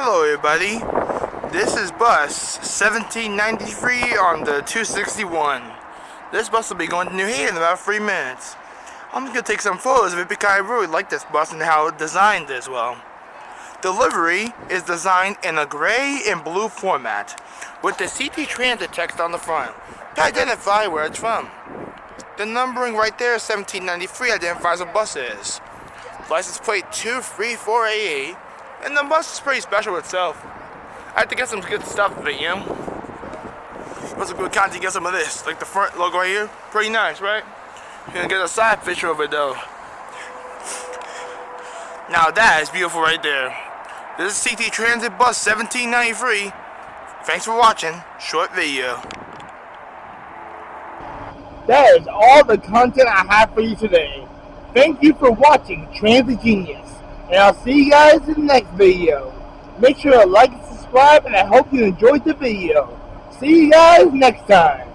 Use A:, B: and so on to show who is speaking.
A: Hello everybody, this is bus 1793 on the 261. This bus will be going to New Haven in about 3 minutes. I'm going to take some photos of it because I really like this bus and how it's designed as well. The livery is designed in a gray and blue format with the CT transit text on the front to identify where it's from. The numbering right there, 1793, identifies what bus it is. License plate 23488. And the bus is pretty special itself. I have to get some good stuff of it, you know? Put some good content, get some of this. Like the front logo right here. Pretty nice, right? You're gonna get a side picture of it though. Now that is beautiful right there. This is CT Transit Bus 1793. Thanks for watching. Short video.
B: That is all the content I have for you today. Thank you for watching Transit Genius. And I'll see you guys in the next video. Make sure to like and subscribe, and I hope you enjoyed the video. See you guys next time.